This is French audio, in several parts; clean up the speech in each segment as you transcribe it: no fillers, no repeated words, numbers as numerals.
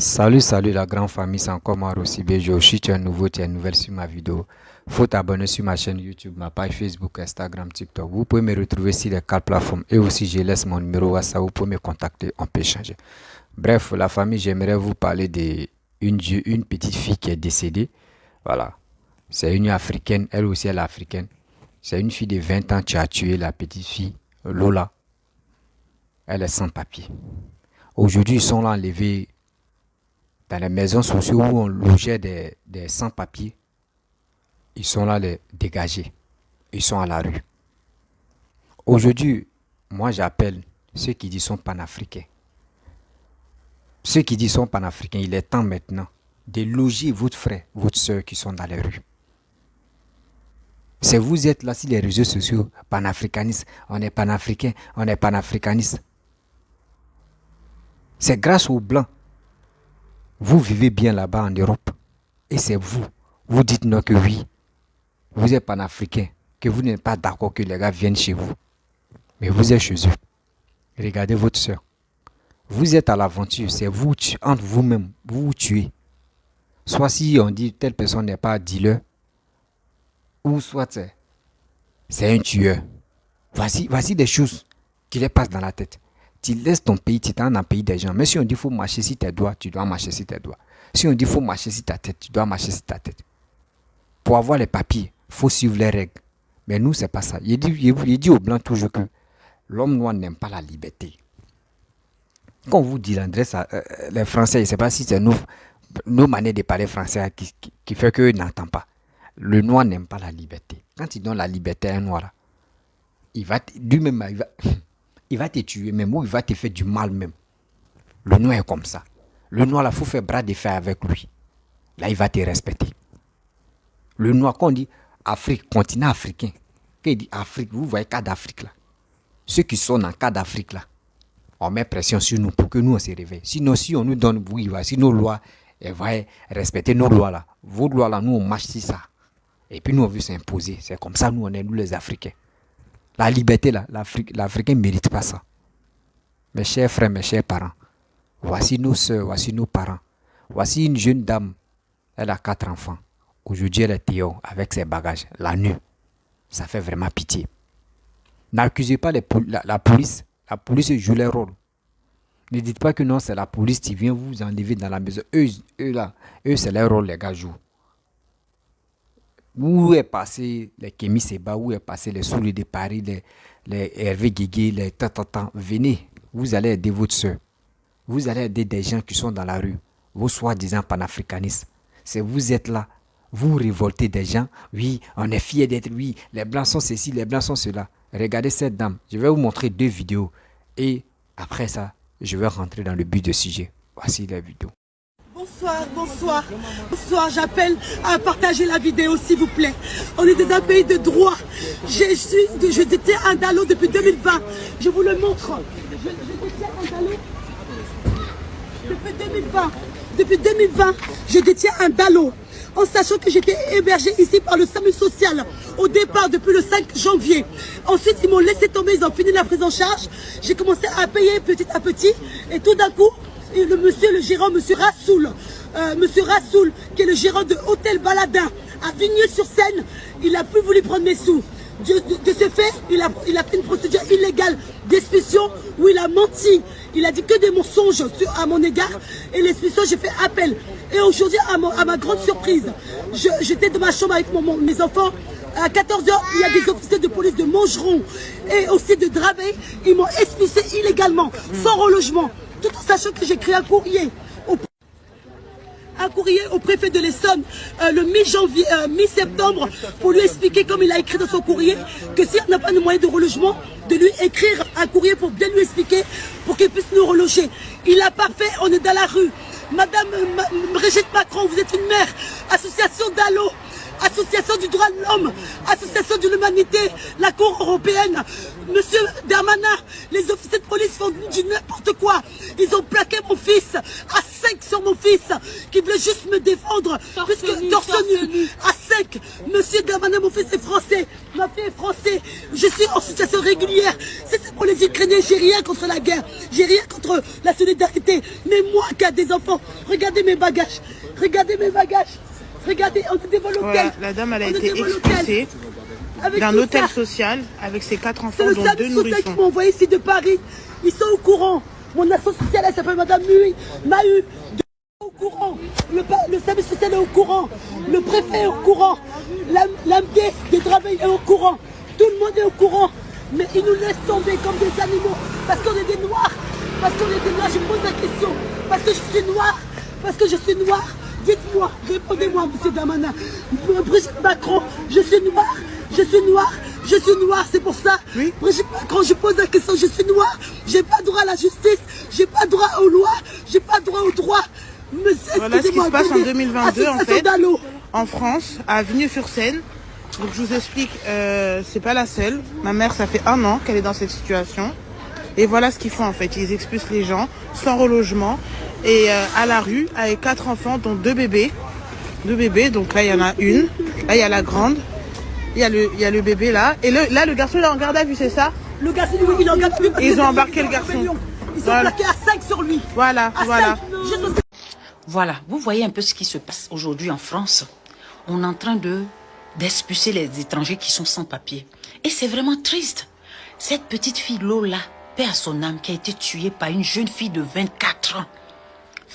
Salut la grande famille, c'est encore moi Rossi Bejo. Si tu es nouveau, tu es nouvelle sur ma vidéo. Faut t'abonner sur ma chaîne YouTube, ma page Facebook, Instagram, TikTok. Vous pouvez me retrouver sur les 4 plateformes et aussi je laisse mon numéro WhatsApp. Vous pouvez me contacter, on peut échanger. Bref, la famille, j'aimerais vous parler d'une petite fille qui est décédée. Voilà, c'est une africaine, elle aussi elle est africaine. C'est une fille de 20 ans qui a tué la petite fille Lola. Elle est sans papier. Aujourd'hui, ils sont là enlevés dans les maisons sociales où on logeait des sans-papiers. Ils sont là les dégagés. Ils sont à la rue. Aujourd'hui, moi j'appelle ceux qui disent sont panafricains. Ceux qui disent sont panafricains, il est temps maintenant de loger votre frère, votre soeur qui sont dans les rues. C'est vous êtes là sur les réseaux sociaux, panafricanistes. On est panafricain, on est panafricaniste. C'est grâce aux Blancs. Vous vivez bien là-bas en Europe. Et c'est vous. Vous dites non que oui. Vous êtes panafricain. Que vous n'êtes pas d'accord que les gars viennent chez vous. Mais vous êtes chez eux. Regardez votre soeur. Vous êtes à l'aventure. C'est vous, entre vous-même, vous vous tuez. Soit si on dit telle personne n'est pas dealer. Ou soit c'est un tueur. Voici des choses qui les passent dans la tête. Tu laisses ton pays, tu t'en dans le pays des gens. Mais si on dit qu'il faut marcher sur tes doigts, tu dois marcher sur tes doigts. Si on dit qu'il faut marcher sur ta tête, tu dois marcher sur ta tête. Pour avoir les papiers, il faut suivre les règles. Mais nous, c'est pas ça. Il dit aux Blancs toujours que l'homme noir n'aime pas la liberté. Quand on vous dit les Français, je ne sais pas si c'est nos manières de parler français qui fait qu'eux n'entendent pas. Le noir n'aime pas la liberté. Quand il donne la liberté à un noir, lui-même, il va te tuer même ou il va te faire du mal même. Le noir est comme ça. Le noir, il faut faire bras de fer avec lui. Là, il va te respecter. Le noir, quand on dit Afrique, continent africain, quand il dit Afrique, vous voyez cas d'Afrique là. Ceux qui sont dans le cas d'Afrique là, on met pression sur nous pour que nous on se réveille. Sinon, si on nous donne, si nos lois, elles vont respecter nos lois là. Vos lois là, nous on marche sur ça. Et puis nous on veut s'imposer. C'est comme ça, nous les Africains. La liberté là, l'Africain ne mérite pas ça. Mes chers frères, mes chers parents, voici nos soeurs, voici nos parents. Voici une jeune dame, elle a 4 enfants. Aujourd'hui, elle est Théo avec ses bagages, la nuit. Ça fait vraiment pitié. N'accusez pas la police. La police joue leur rôle. Ne dites pas que non, c'est la police qui vient vous enlever dans la maison. Eux c'est leur rôle, les gars jouent. Où est passé les Kémy Seba, où est passé les Souli de Paris, les Hervé Guégué, les Tatatan. Venez, vous allez aider votre soeur. Vous allez aider des gens qui sont dans la rue. Vos soi-disant panafricanistes. C'est vous êtes là. Vous révoltez des gens. Oui, on est fiers d'être. Oui, les Blancs sont ceci, les Blancs sont cela. Regardez cette dame. Je vais vous montrer 2 vidéos. Et après ça, je vais rentrer dans le but de sujet. Voici les vidéos. Bonsoir, j'appelle à partager la vidéo s'il vous plaît. On est dans un pays de droit. Je détiens un Dalo depuis 2020. Je vous le montre. Je détiens un Dalo depuis 2020. Depuis 2020, je détiens un Dalo. En sachant que j'étais hébergée ici par le SAMU social au départ depuis le 5 janvier. Ensuite, ils m'ont laissé tomber, ils ont fini la prise en charge. J'ai commencé à payer petit à petit et tout d'un coup, le gérant, monsieur Rassoul, qui est le gérant de Hôtel Baladin à Vigneux-sur-Seine, il n'a plus voulu prendre mes sous. De ce fait, il a fait une procédure illégale d'expulsion où il a menti. Il a dit que des mensonges à mon égard et l'expulsion, j'ai fait appel. Et aujourd'hui, à ma grande surprise, j'étais dans ma chambre avec mes enfants. À 14 h, il y a des officiers de police de Montgeron et aussi de Dravé. Ils m'ont expulsé illégalement, sans relogement. Tout en sachant que j'ai créé un courrier au préfet de l'Essonne le mi-septembre pour lui expliquer, comme il a écrit dans son courrier, que si on n'a pas de moyen de relogement, de lui écrire un courrier pour bien lui expliquer, pour qu'il puisse nous reloger. Il l'a pas fait, on est dans la rue. Madame Brigitte Macron, vous êtes une mère, association Dalo, association du droit de l'homme, association de l'humanité, la Cour européenne, monsieur Darmanin, les officiers de police font du n'importe quoi. Ils ont plaqué mon fils, à 5 sur mon fils, qui voulait juste me défendre, puisque torse nu, à 5. Monsieur Damanin, mon fils est français. Ma fille est française. Je suis en situation régulière. C'est pour les Ukrainiens. J'ai rien contre la guerre. J'ai rien contre la solidarité. Mais moi qui ai des enfants, regardez mes bagages. Regardez mes bagages. Regardez, on est des volontaires. Voilà, la dame, elle a été expulsée d'un hôtel social avec ses 4 enfants, dont 2 nourrissons. C'est le service social qui m'a envoyé ici de Paris. Ils sont au courant. Mon association sociale, elle s'appelle Madame Mahu. Au courant. Le service social est au courant. Le préfet est au courant. L'AMDES de travail est au courant. Tout le monde est au courant. Mais ils nous laissent tomber comme des animaux. Parce qu'on est des noirs. Parce qu'on est des noirs. Je me pose la question. Parce que je suis noire. Parce que je suis noire. Dites-moi, répondez-moi, monsieur Damanin. Brigitte Macron, je suis noire. Je suis noire. Je suis noire, c'est pour ça. Oui. Brigitte Macron, je pose la question, je suis noire. J'ai pas droit à la justice. J'ai pas droit aux lois. J'ai pas droit aux droits. Monsieur, voilà ce qui se passe en 2022 en fait, d'Allo. en France, à Avenue-sur-Seine. Donc je vous explique, c'est pas la seule. Ma mère, ça fait 1 an qu'elle est dans cette situation. Et voilà ce qu'ils font en fait. Ils expulsent les gens sans relogement et à la rue avec 4 enfants, dont 2 bébés. 2 bébés, donc là il y en a une. Là il y a la grande. Il y a le bébé là. Et là le garçon il est en garde à vue, c'est ça? Le garçon, oui, il est en garde à vue. Ils ont embarqué le garçon. Ils sont plaqués à 5 sur lui. Voilà, À voilà. 5. Voilà, vous voyez un peu ce qui se passe aujourd'hui en France. On est en train d'expulser les étrangers qui sont sans papier. Et c'est vraiment triste. Cette petite fille Lola, paix à son âme, qui a été tuée par une jeune fille de 24 ans.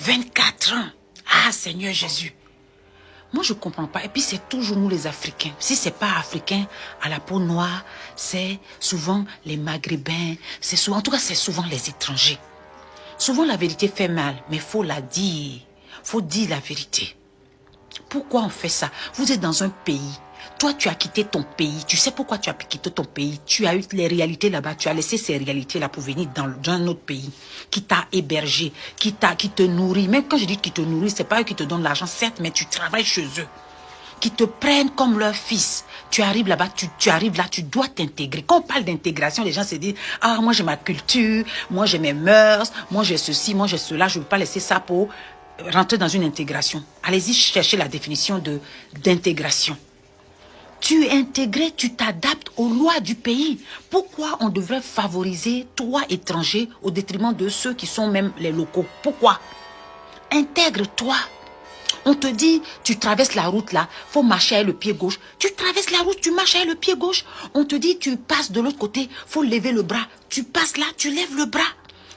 24 ans. Ah, Seigneur Jésus. Moi, je ne comprends pas. Et puis, c'est toujours nous les Africains. Si ce n'est pas Africain à la peau noire, c'est souvent les Maghrébins. En tout cas, c'est souvent les étrangers. Souvent, la vérité fait mal, mais il faut la dire. Il faut dire la vérité. Pourquoi on fait ça? Vous êtes dans un pays. Toi, tu as quitté ton pays. Tu sais pourquoi tu as quitté ton pays? Tu as eu les réalités là-bas. Tu as laissé ces réalités-là pour venir dans un autre pays qui t'a hébergé, qui te nourrit. Même quand je dis qui te nourrit, c'est pas eux qui te donnent l'argent, certes, mais tu travailles chez eux. Qui te prennent comme leur fils. Tu arrives là-bas, tu arrives là, tu dois t'intégrer. Quand on parle d'intégration, les gens se disent « Ah, moi j'ai ma culture, moi j'ai mes mœurs, moi j'ai ceci, moi j'ai cela, je ne veux pas laisser ça pour rentrer dans une intégration. » Allez-y chercher la définition d'intégration. Tu es intégré, tu t'adaptes aux lois du pays. Pourquoi on devrait favoriser toi, étranger, au détriment de ceux qui sont même les locaux? Pourquoi? Intègre-toi. On te dit, tu traverses la route là, faut marcher avec le pied gauche. Tu traverses la route, tu marches avec le pied gauche. On te dit, tu passes de l'autre côté, faut lever le bras. Tu passes là, tu lèves le bras.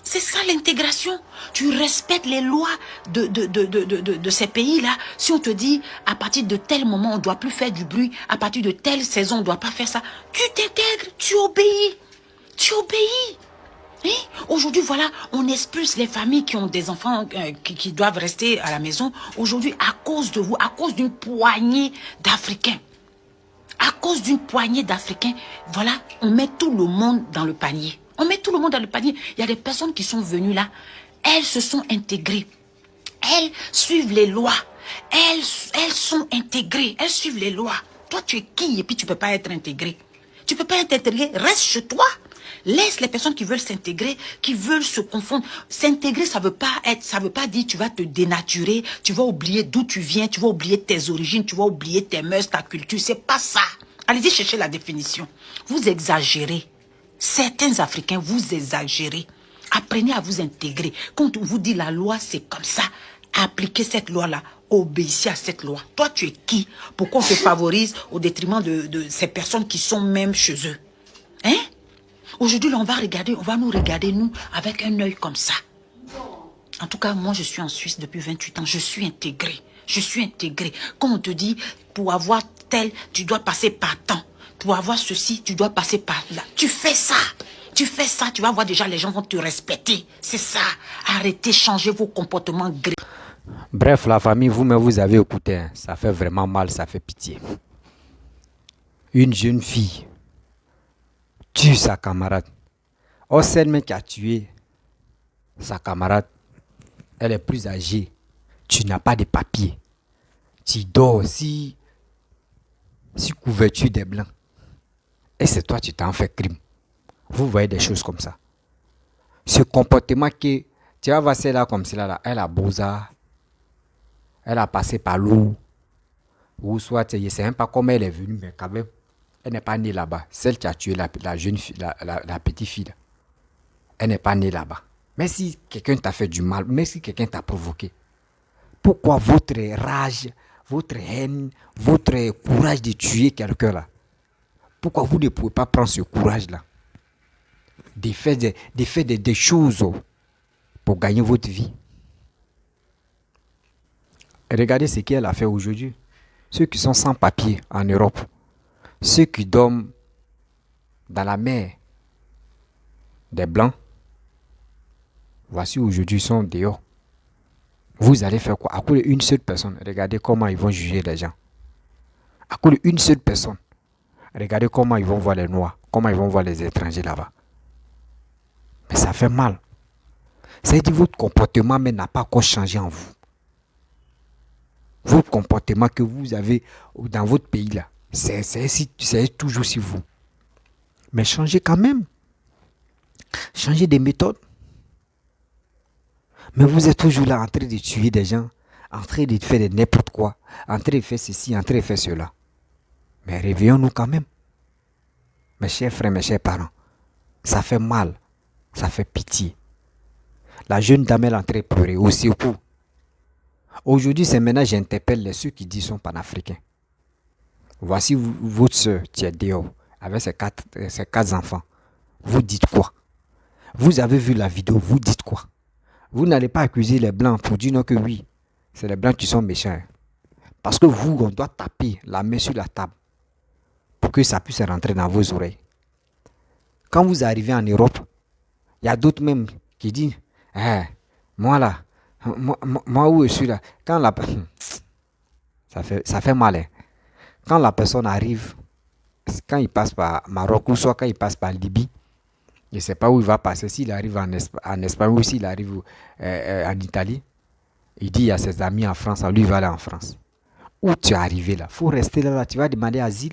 C'est ça l'intégration. Tu respectes les lois de ces pays-là. Si on te dit, à partir de tel moment, on ne doit plus faire du bruit, à partir de telle saison, on ne doit pas faire ça, tu t'intègres, tu obéis. Tu obéis. Hein? Aujourd'hui, voilà, on expulse les familles qui ont des enfants qui doivent rester à la maison. Aujourd'hui, à cause de vous, à cause d'une poignée d'Africains. À cause d'une poignée d'Africains, voilà, on met tout le monde dans le panier. On met tout le monde dans le panier. Il y a des personnes qui sont venues là. Elles se sont intégrées. Elles suivent les lois. Elles sont intégrées. Elles suivent les lois. Toi, tu es qui et puis tu ne peux pas être intégré? Tu ne peux pas être intégré. Reste chez toi. Laisse les personnes qui veulent s'intégrer, qui veulent se confondre. S'intégrer, ça veut pas dire tu vas te dénaturer, tu vas oublier d'où tu viens, tu vas oublier tes origines, tu vas oublier tes mœurs, ta culture. C'est pas ça. Allez-y chercher la définition. Vous exagérez. Certains Africains, vous exagérez. Apprenez à vous intégrer. Quand on vous dit la loi, c'est comme ça. Appliquez cette loi-là. Obéissez à cette loi. Toi, tu es qui pour qu'on se favorise au détriment de ces personnes qui sont même chez eux? Hein? Aujourd'hui, on va nous regarder, nous, avec un œil comme ça. En tout cas, moi, je suis en Suisse depuis 28 ans. Je suis intégrée. Je suis intégrée. Quand on te dit, pour avoir tel, tu dois passer par temps. Pour avoir ceci, tu dois passer par là. Tu fais ça. Tu fais ça, tu vas voir déjà, les gens vont te respecter. C'est ça. Arrêtez, changez vos comportements. Bref, la famille, vous-même, vous avez écouté. Hein. Ça fait vraiment mal, ça fait pitié. Une jeune fille tue sa camarade. Or, celle qui a tué sa camarade, elle est plus âgée. Tu n'as pas de papier. Tu dors si couverture des blancs. Et c'est toi, tu t'en fais crime. Vous voyez des choses comme ça. Ce comportement que tu vas voir celle-là comme celle-là, elle a beau ça. Elle a passé par l'eau. Ou soit, je ne sais même pas comment elle est venue, mais quand même, elle n'est pas née là-bas. Celle qui a tué la jeune fille, la petite fille, là, elle n'est pas née là-bas. Mais si quelqu'un t'a fait du mal, mais si quelqu'un t'a provoqué, pourquoi votre rage, votre haine, votre courage de tuer quelqu'un là, pourquoi vous ne pouvez pas prendre ce courage-là de faire des choses pour gagner votre vie? Et regardez ce qu'elle a fait aujourd'hui. Ceux qui sont sans papier en Europe, ceux qui dorment dans la mer des Blancs, voici aujourd'hui ils sont dehors. Vous allez faire quoi? À cause d'une seule personne, regardez comment ils vont juger les gens. À cause d'une seule personne, regardez comment ils vont voir les Noirs, comment ils vont voir les étrangers là-bas. Mais ça fait mal. C'est-à-dire que votre comportement mais n'a pas encore changé en vous. Votre comportement que vous avez dans votre pays là, c'est toujours sur vous. Mais changez quand même. Changez des méthodes. Mais vous êtes toujours là en train de tuer des gens, en train de faire n'importe quoi, en train de faire ceci, en train de faire cela. Mais réveillons-nous quand même. Mes chers frères, mes chers parents, ça fait mal, ça fait pitié. La jeune dame elle est en train de pleurer aussi au coup. Aujourd'hui, c'est maintenant j'interpelle ceux qui disent sont panafricains. Voici votre soeur qui est dehors avec ses quatre enfants. Vous dites quoi? Vous avez vu la vidéo, vous dites quoi? Vous n'allez pas accuser les Blancs pour dire non que oui, c'est les Blancs qui sont méchants. Parce que vous, on doit taper la main sur la table pour que ça puisse rentrer dans vos oreilles. Quand vous arrivez en Europe, il y a d'autres même qui disent moi là, moi où je suis là, quand la ça fait mal. Hein. Quand la personne arrive, quand il passe par Maroc ou soit quand il passe par Libye, je ne sais pas où il va passer, s'il arrive en Espagne ou s'il arrive en Italie, il dit à ses amis en France, lui il va aller en France. Où tu es arrivé là? Il faut rester là, tu vas demander asile.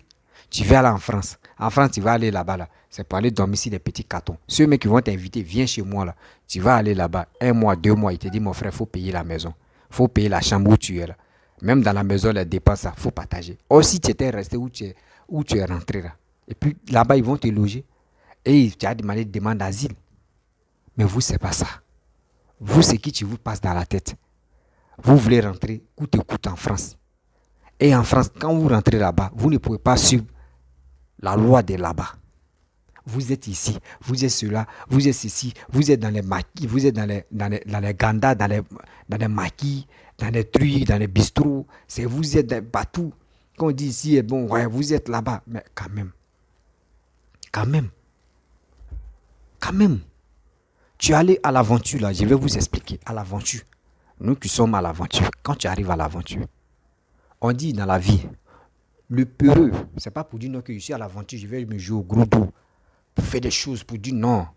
Tu vas aller en France. En France, tu vas aller là-bas. Là. C'est pour aller dormir sur des petits cartons. Ceux mecs qui vont t'inviter, viens chez moi. Là. Tu vas aller là-bas. 1 mois, 2 mois. Il te dit, mon frère, il faut payer la maison. Il faut payer la chambre où tu es là. Même dans la maison, les dépenses, il faut partager. Or, si tu étais resté où tu es rentré là. Et puis là-bas, ils vont te loger. Et tu as demandé une demande d'asile. Mais vous, c'est pas ça. Vous, c'est qui vous passe dans la tête. Vous voulez rentrer coûte que coûte en France. Et en France, quand vous rentrez là-bas, vous ne pouvez pas suivre la loi de là-bas. Vous êtes ici, vous êtes cela, vous êtes ceci, vous êtes dans les maquis, vous êtes dans les gandas, dans les maquis, dans les trucs, dans les bistrots. Vous êtes partout. Quand on dit ici, bon, ouais, vous êtes là-bas. Mais quand même. Tu es allé à l'aventure là, je vais vous expliquer. À l'aventure. Nous qui sommes à l'aventure, quand tu arrives à l'aventure, on dit dans la vie, le peureux, c'est pas pour dire non que je suis à l'aventure, je vais me jouer au gros dos, pour faire des choses, pour dire non.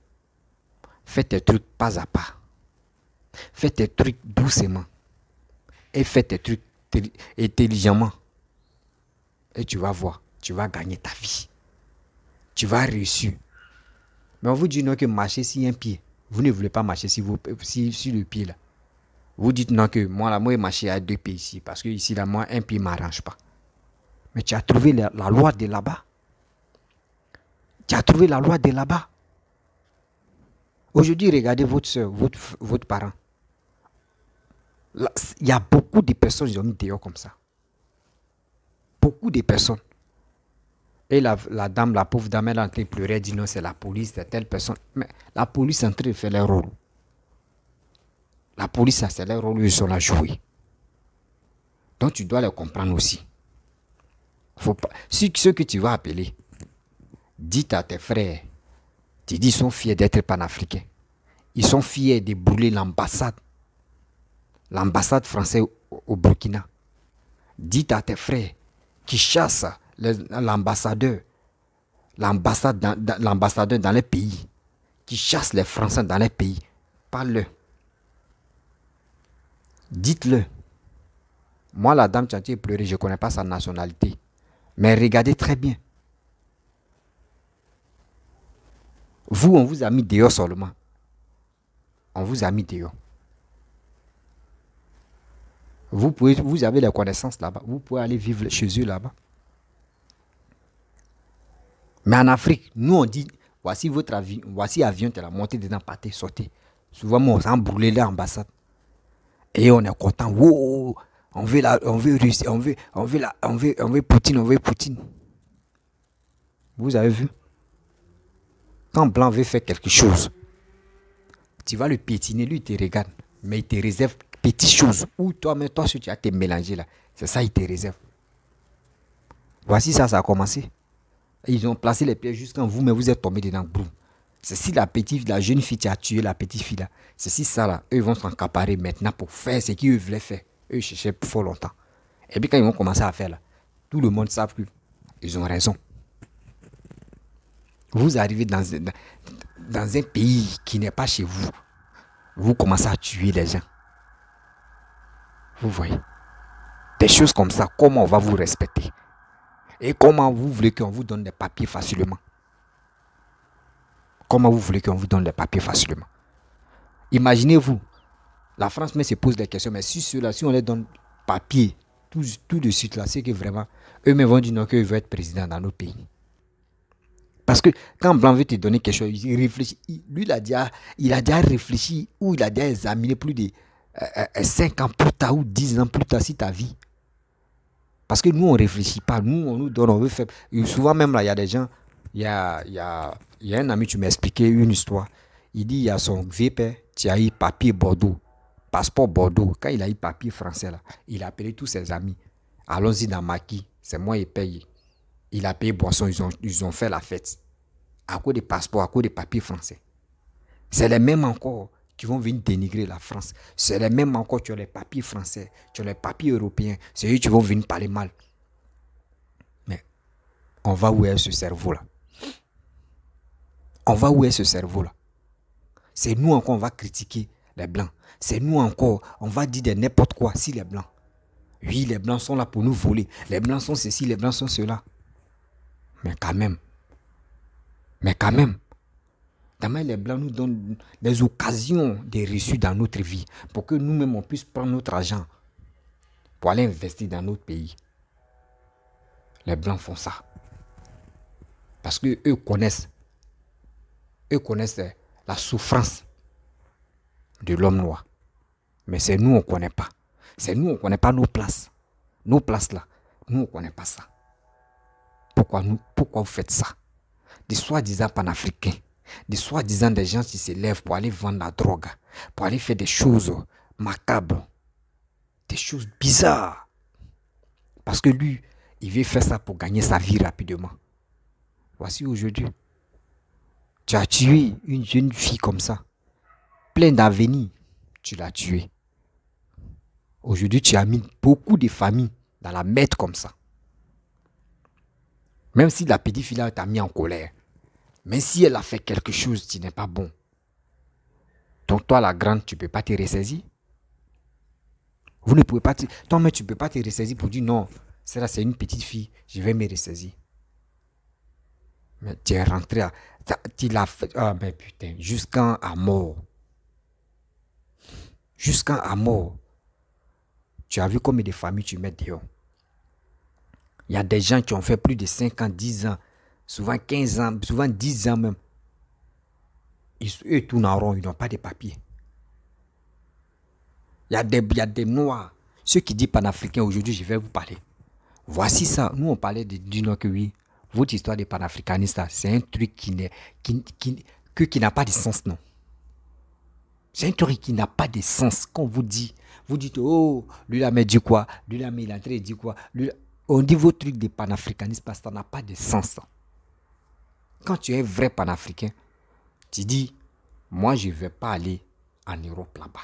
Fais tes trucs pas à pas. Fais tes trucs doucement. Et fais tes trucs intelligemment. Et tu vas voir, tu vas gagner ta vie. Tu vas réussir. Mais on vous dit non que marcher sur un pied. Vous ne voulez pas marcher sur le pied là. Vous dites non que moi je marche à 2 pieds ici. Parce que ici là, moi, un pied ne m'arrange pas. Mais tu as trouvé la loi de là-bas. Tu as trouvé la loi de là-bas. Aujourd'hui, regardez votre soeur, votre parent. Il y a beaucoup de personnes qui ont mis dehors comme ça. Beaucoup de personnes. Et la dame, la pauvre dame, elle est en train de pleurer, elle dit non, c'est la police, c'est telle personne. Mais la police est en train de faire leur rôle. La police, ça, c'est leur rôle, ils sont là à jouer. Donc tu dois les comprendre aussi. Faut pas, si ceux que tu vas appeler, dites à tes frères, tu dis, ils sont fiers d'être panafricains. Ils sont fiers de brûler l'ambassade française au Burkina. Dites à tes frères qui chassent l'ambassadeur dans les pays, qui chassent les Français dans les pays. Parle-le. Dites-le. Moi, la dame Tchanti pleurer, je ne connais pas sa nationalité. Mais regardez très bien. Vous, on vous a mis dehors seulement. On vous a mis dehors. Vous avez les connaissances là-bas. Vous pouvez aller vivre chez eux là-bas. Mais en Afrique, nous on dit, voici votre avion, voici avion, tu l'as monté dedans, partez, sortez. Souvent, on s'en brûlé l'ambassade. Et on est content. Wow, on veut Russie, on veut Poutine, on veut Poutine. Vous avez vu? Quand Blanc veut faire quelque chose, tu vas le piétiner, lui il te regarde, mais il te réserve petites choses. Ou toi-même, toi, si tu as te mélangé là, c'est ça il te réserve. Voici ça a commencé. Ils ont placé les pieds jusqu'en vous, mais vous êtes tombé dedans. Boum. C'est si la jeune fille qui a tué la petite fille là. C'est si ça là, eux vont s'encaparer maintenant pour faire ce qu'ils voulaient faire. Eux cherchaient pour fort longtemps. Et puis quand ils vont commencer à faire là, tout le monde sait qu'ils ont raison. Vous arrivez dans un pays qui n'est pas chez vous. Vous commencez à tuer les gens. Vous voyez. Des choses comme ça, comment on va vous respecter? Et comment vous voulez qu'on vous donne des papiers facilement? Comment vous voulez qu'on vous donne des papiers facilement? Imaginez-vous, la France se pose des questions, mais si on les donne papier, tout de suite là, c'est que vraiment, eux-mêmes vont dire non, qu'ils veulent être président dans nos pays. Parce que quand Blanc veut te donner quelque chose, il réfléchit. Lui, il a déjà réfléchi ou il a déjà examiné plus de 5 ans plus tard ou 10 ans plus tard si ta vie. Parce que nous, on ne réfléchit pas. Nous, on nous donne, on veut faire. Et souvent même là, il y a des gens, il y a un ami, tu m'as expliqué une histoire. Il dit, il y a son vieux père qui a eu papier Bordeaux, passeport Bordeaux. Quand il a eu papier français, là, il a appelé tous ses amis. Allons-y dans Maquis, c'est moi qui paye. Il a payé boisson, ils ont fait la fête. À cause des passeports, à cause des papiers français. C'est les mêmes encore qui vont venir dénigrer la France. C'est les mêmes encore qui ont les papiers français, qui ont les papiers européens. C'est eux qui vont venir parler mal. Mais on va où est ce cerveau-là? On va où est ce cerveau-là? C'est nous encore, on va critiquer les Blancs. C'est nous encore, on va dire de n'importe quoi si les Blancs. Oui, les Blancs sont là pour nous voler. Les Blancs sont ceci, les Blancs sont cela. Mais quand même, Demain, les Blancs nous donnent des occasions de reçus dans notre vie pour que nous-mêmes, on puisse prendre notre argent pour aller investir dans notre pays. Les Blancs font ça. Parce qu'eux connaissent la souffrance de l'homme noir. Mais c'est nous, on ne connaît pas. C'est nous, on ne connaît pas nos places. Nos places là, nous, on ne connaît pas ça. Pourquoi vous faites ça? Des soi-disant panafricains. Des soi-disant des gens qui se lèvent pour aller vendre la drogue, pour aller faire des choses macabres, des choses bizarres. Parce que lui, il veut faire ça pour gagner sa vie rapidement. Voici aujourd'hui, tu as tué une jeune fille comme ça, pleine d'avenir, tu l'as tuée. Aujourd'hui, tu as mis beaucoup de familles dans la merde comme ça. Même si la petite fille t'a mis en colère. Mais si elle a fait quelque chose qui n'est pas bon, donc toi, la grande, tu ne peux pas te ressaisir. Vous ne pouvez pas toi-même, tu ne peux pas te ressaisir pour dire non, c'est une petite fille, je vais me ressaisir. Mais tu es rentré tu l'as fait, ah mais putain, jusqu'à mort. Jusqu'à mort. Tu as vu combien de familles tu mets dehors. Il y a des gens qui ont fait plus de 5 ans, 10 ans, souvent 15 ans, souvent 10 ans même. Eux tournent en rond, ils n'ont pas de papiers. Il y a des noirs. Ceux qui disent panafricains, aujourd'hui, je vais vous parler. Voici ça. Nous, on parlait du Nord que oui. Votre histoire de panafricaniste, c'est un truc qui n'a pas de sens, non. C'est un truc qui n'a pas de sens. Quand vous dites, oh, lui là, mais dit quoi? Lui là, mais il est en train de dire quoi? On dit vos trucs de panafricanisme parce que ça n'a pas de sens. Quand tu es un vrai panafricain, tu dis, moi je ne vais pas aller en Europe là-bas.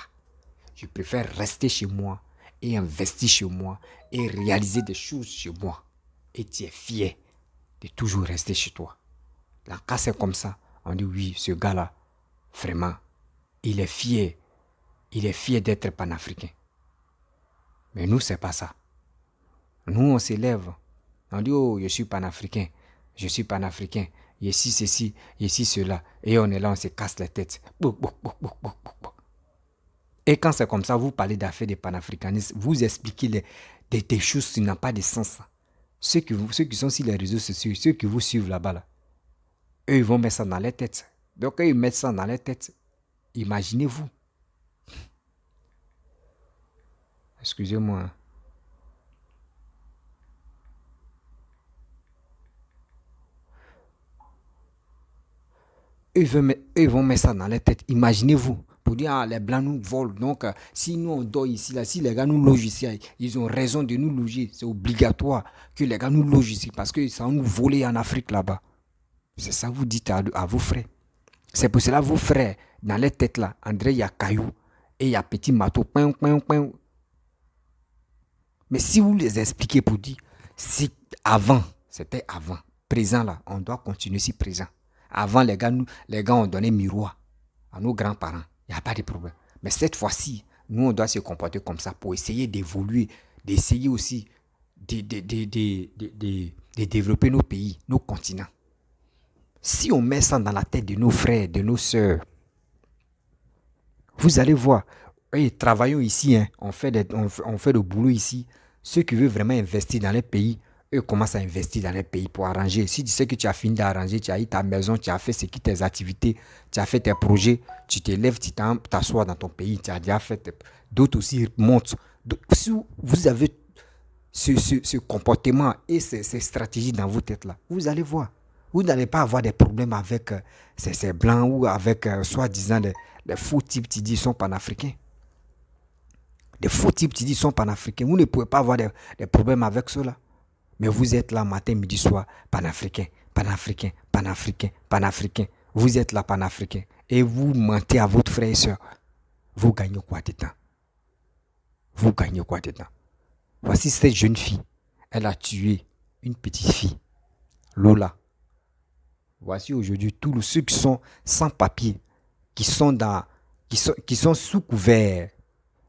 Je préfère rester chez moi et investir chez moi et réaliser des choses chez moi. Et tu es fier de toujours rester chez toi. Là, quand c'est comme ça, on dit oui, ce gars-là, vraiment, il est fier. Il est fier d'être panafricain. Mais nous, c'est pas ça. Nous, on s'élève. On dit, oh, je suis panafricain. Je suis panafricain. Ici, ceci, ici, cela. Et on est là, on se casse la tête. Et quand c'est comme ça, vous parlez d'affaires des panafricanistes, vous expliquez des choses qui n'ont pas de sens. Ceux qui sont sur les réseaux sociaux, ceux qui vous suivent là-bas, là, eux, ils vont mettre ça dans les têtes. Donc, eux, ils mettent ça dans les têtes. Imaginez-vous. Excusez-moi. Eux, ils vont mettre ça dans les têtes. Imaginez-vous. Pour dire, ah, les Blancs nous volent. Donc, si nous, on dort ici, là, si les gars nous logent ici, ils ont raison de nous loger. C'est obligatoire que les gars nous logent ici parce que ça va nous voler en Afrique là-bas. C'est ça que vous dites à vos frères. C'est pour cela, vos frères, dans les têtes là, André, il y a Caillou et il y a Petit Matou. Mais si vous les expliquez pour dire, si avant, c'était avant, présent là, on doit continuer si présent. Avant, les gars ont donné miroir à nos grands-parents. Il n'y a pas de problème. Mais cette fois-ci, nous, on doit se comporter comme ça pour essayer d'évoluer, d'essayer aussi de développer nos pays, nos continents. Si on met ça dans la tête de nos frères, de nos sœurs, vous allez voir, hey, travaillons ici, hein, on fait le boulot ici. Ceux qui veulent vraiment investir dans les pays, eux commencent à investir dans les pays pour arranger. Si tu sais que tu as fini d'arranger, tu as eu ta maison, tu as fait tes activités, tu as fait tes projets, tu te lèves, tu t'assois dans ton pays, tu as déjà fait. D'autres aussi montent. Si vous avez ce comportement et ces stratégies dans vos têtes là, vous allez voir. Vous n'allez pas avoir des problèmes avec ces blancs ou avec soi-disant des faux types qui disent qu'ils sont panafricains. Des faux types qui disent qu'ils sont panafricains. Vous ne pouvez pas avoir des problèmes avec cela. Mais vous êtes là matin, midi, soir, panafricain, panafricain, panafricain, panafricain. Vous êtes là panafricain. Et vous mentez à votre frère et soeur. Vous gagnez quoi dedans? Vous gagnez quoi dedans? Voici cette jeune fille. Elle a tué une petite fille. Lola. Voici aujourd'hui tous ceux qui sont sans papier, qui sont sous couvert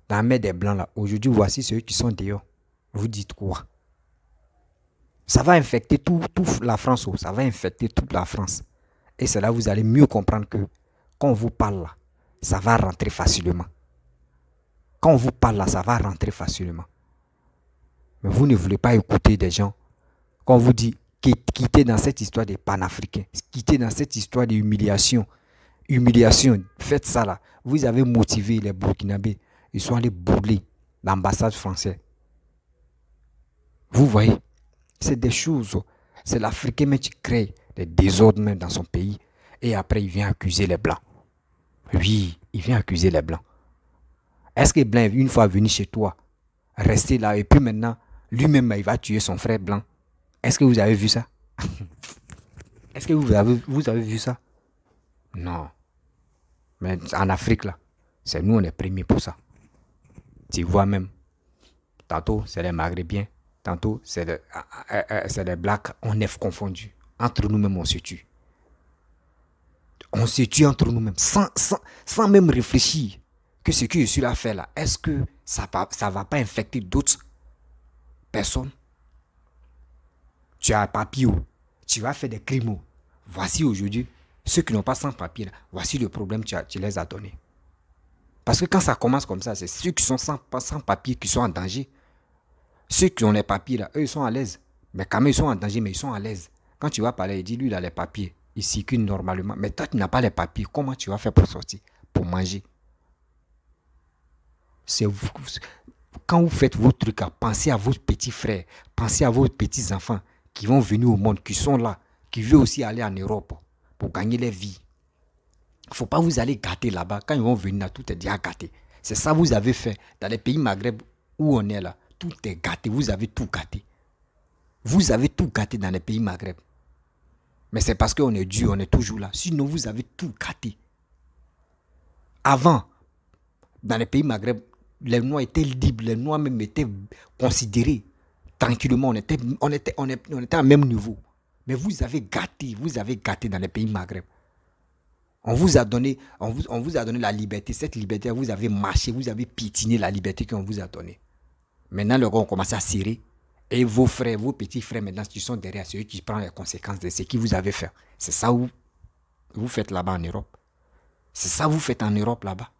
dans la mer des Blancs là. Aujourd'hui, voici ceux qui sont dehors. Vous dites quoi? Ça va infecter toute la France. Ça va infecter toute la France. Et c'est là que vous allez mieux comprendre que quand on vous parle là, ça va rentrer facilement. Quand on vous parle là, ça va rentrer facilement. Mais vous ne voulez pas écouter des gens. Quand on vous dit quittez dans cette histoire des panafricains, quittez dans cette histoire d'humiliation. Humiliation, faites ça là. Vous avez motivé les Burkinabés. Ils sont allés brûler l'ambassade française. Vous voyez, c'est des choses. C'est l'Africain même qui crée des désordres même dans son pays. Et après, il vient accuser les Blancs. Oui, il vient accuser les Blancs. Est-ce que Blanc, une fois venu chez toi, rester là et puis maintenant, lui-même, il va tuer son frère Blanc? Est-ce que vous avez vu ça? Est-ce que vous avez vu ça? Non. Mais en Afrique, là, c'est nous, on est premiers pour ça. Tu vois même, tantôt, c'est les Maghrébiens, tantôt, c'est les Blacks, on est confondus. Entre nous-mêmes, on se tue. On se tue entre nous-mêmes, sans même réfléchir que ce que je suis là à faire là, est-ce que ça ne va pas infecter d'autres personnes? Tu as un papier, tu vas faire des crimes. Voici aujourd'hui, ceux qui n'ont pas sans papier, là, voici le problème que tu les as donné. Parce que quand ça commence comme ça, c'est ceux qui sont sans papier qui sont en danger. Ceux qui ont les papiers, là, eux, ils sont à l'aise. Mais quand même, ils sont en danger, mais ils sont à l'aise. Quand tu vas parler, il dit, lui, il a les papiers. Il circule normalement. Mais toi, tu n'as pas les papiers. Comment tu vas faire pour sortir, pour manger? C'est vous. Quand vous faites vos trucs, pensez à vos petits frères, pensez à vos petits enfants qui vont venir au monde, qui sont là, qui veulent aussi aller en Europe pour gagner leur vie. Il ne faut pas vous aller gâter là-bas. Quand ils vont venir là, tout est déjà gâté. C'est ça que vous avez fait dans les pays Maghreb où on est là. Tout est gâté. Vous avez tout gâté. Vous avez tout gâté dans les pays Maghreb. Mais c'est parce qu'on est dur, on est toujours là. Sinon, vous avez tout gâté. Avant, dans les pays Maghreb, les Noirs étaient libres, les Noirs même étaient considérés tranquillement. On était à même niveau. Mais vous avez gâté dans les pays Maghreb. On vous a donné la liberté. Cette liberté, vous avez marché, vous avez piétiné la liberté qu'on vous a donnée. Maintenant, les gars ont commencé à serrer. Et vos frères, vos petits frères, maintenant, qui sont derrière, ceux qui prennent les conséquences de ce que vous avez fait. C'est ça que vous faites là-bas en Europe. C'est ça que vous faites en Europe là-bas.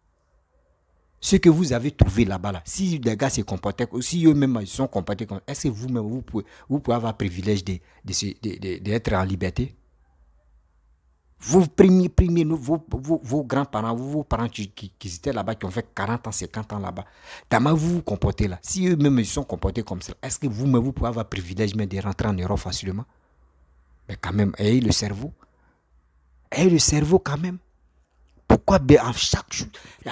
Ce que vous avez trouvé là-bas, là, si les gars se comportaient, si eux-mêmes ils sont comportés comme, est-ce que vous-même, vous pouvez avoir le privilège d'être en liberté? Vos vos grands-parents, vos parents qui étaient là-bas, qui ont fait 40 ans, 50 ans là-bas, comment vous vous comportez là? Si eux-mêmes ils sont comportés comme ça, est-ce que vous-même, vous pouvez avoir le privilège même de rentrer en Europe facilement? Mais quand même, ayez le cerveau. Ayez le cerveau quand même. Pourquoi à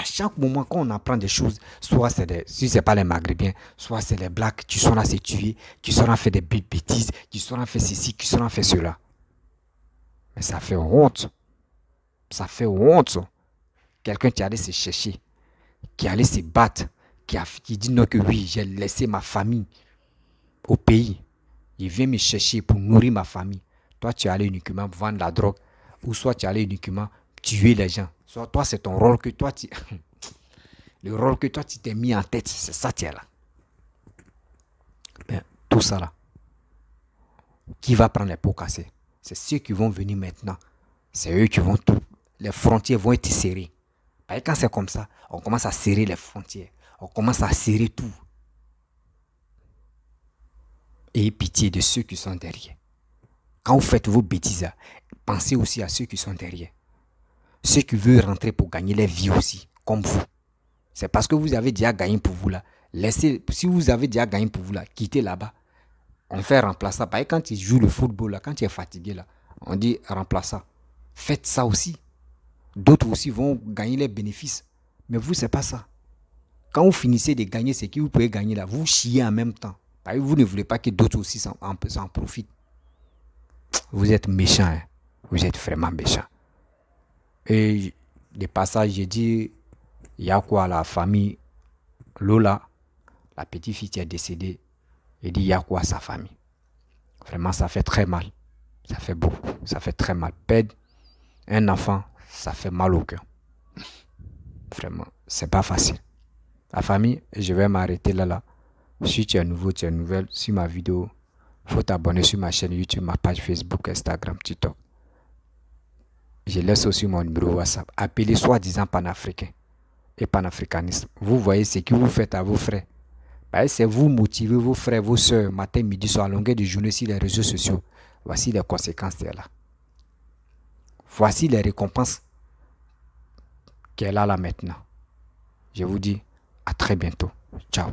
chaque moment quand on apprend des choses, soit si ce n'est pas les Maghrébins, soit c'est les Blacks qui sont là se tuer, qui sont là faire des bêtises, qui sont là faire ceci, qui sont là faire cela. Mais ça fait honte. Ça fait honte. Quelqu'un qui allait se chercher, qui allait se battre, qui dit non que oui, j'ai laissé ma famille au pays. Il vient me chercher pour nourrir ma famille. Toi, tu es allé uniquement vendre la drogue, ou soit tu es allé uniquement tuer les gens. Soit toi, c'est ton rôle que toi, le rôle que toi, tu t'es mis en tête, c'est ça, tu es là. Mais tout ça là, qui va prendre les pots cassés? C'est ceux qui vont venir maintenant. C'est eux qui vont tout. Les frontières vont être serrées. Et quand c'est comme ça, on commence à serrer les frontières. On commence à serrer tout. Ayez pitié de ceux qui sont derrière. Quand vous faites vos bêtises, pensez aussi à ceux qui sont derrière. Ceux qui veulent rentrer pour gagner leur vie aussi, comme vous. C'est parce que vous avez déjà gagné pour vous là. Si vous avez déjà gagné pour vous là, quittez là-bas. On fait remplaçant. Par exemple, quand tu joues le football là, quand tu es fatigué là, on dit remplaçant. Faites ça aussi. D'autres aussi vont gagner les bénéfices. Mais vous, c'est pas ça. Quand vous finissez de gagner ce que vous pouvez gagner là, vous chiez en même temps. Parce que vous ne voulez pas que d'autres aussi s'en profitent. Vous êtes méchant. Hein? Vous êtes vraiment méchant. Et de passage, j'ai dit, il y a quoi la famille Lola, la petite fille qui est décédée, il dit, il y a quoi sa famille? Vraiment, ça fait très mal. Ça fait beaucoup. Ça fait très mal. Perdre un enfant, ça fait mal au cœur. Vraiment, c'est pas facile. La famille, je vais m'arrêter là. Si tu es nouveau, tu es nouvelle sur ma vidéo, il faut t'abonner sur ma chaîne YouTube, ma page Facebook, Instagram, TikTok. Je laisse aussi mon numéro WhatsApp. Appelez soi-disant panafricain et panafricaniste. Vous voyez ce que vous faites à vos frères. C'est vous motiver vos frères, vos soeurs, matin, midi, soir, à longueur de journée sur les réseaux sociaux. Voici les conséquences de là. Voici les récompenses qu'elle a là maintenant. Je vous dis à très bientôt. Ciao.